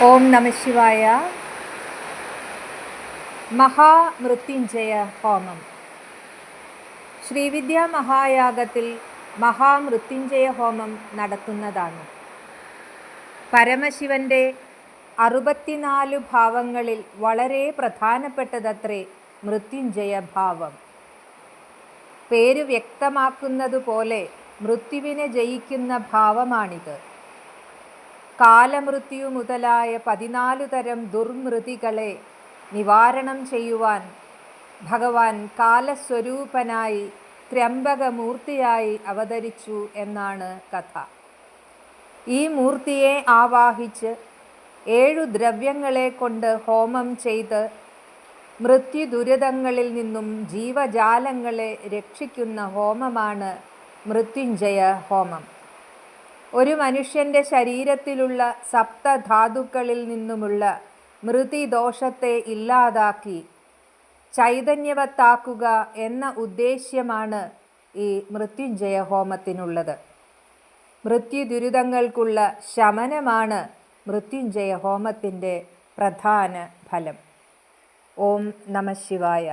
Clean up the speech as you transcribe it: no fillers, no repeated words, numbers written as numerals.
ഓം നമഃശിവായ. മഹാമൃത്യുഞ്ജയ ഹോമം. ശ്രീവിദ്യാ മഹായാഗത്തിൽ മഹാമൃത്യുഞ്ജയ ഹോമം നടത്തുന്നതാണ്. പരമശിവന്റെ 64 ഭാവങ്ങളിൽ വളരെ പ്രധാനപ്പെട്ടതത്രേ മൃത്യുഞ്ജയ ഭാവം. പേര് വ്യക്തമാക്കുന്നതുപോലെ മൃത്യുവിനെ ജയിക്കുന്ന ഭാവമാണിത്. കാലമൃത്യു മുതലായ 14 തരം ദുർമൃതികളെ നിവാരണം ചെയ്യുവാൻ ഭഗവാൻ കാലസ്വരൂപനായി ത്രയംബകമൂർത്തിയായി അവതരിച്ചു എന്നാണ് കഥ. ഈ മൂർത്തിയെ ആവാഹിച്ച് 7 ദ്രവ്യങ്ങളെ കൊണ്ട് ഹോമം ചെയ്ത് മൃത്യുദുരിതങ്ങളിൽ നിന്നും ജീവജാലങ്ങളെ രക്ഷിക്കുന്ന ഹോമമാണ് മൃത്യുഞ്ജയ ഹോമം. ഒരു മനുഷ്യൻ്റെ ശരീരത്തിലുള്ള സപ്തധാതുക്കളിൽ നിന്നുമുള്ള മൃതിദോഷത്തെ ഇല്ലാതാക്കി ചൈതന്യവത്താക്കുക എന്ന ഉദ്ദേശ്യമാണ് ഈ മൃത്യുഞ്ജയ ഹോമത്തിനുള്ളത്. മൃത്യുദുരിതങ്ങൾക്കുള്ള ശമനമാണ് മൃത്യുഞ്ജയ ഹോമത്തിൻ്റെ പ്രധാന ഫലം. ഓം നമഃശിവായ.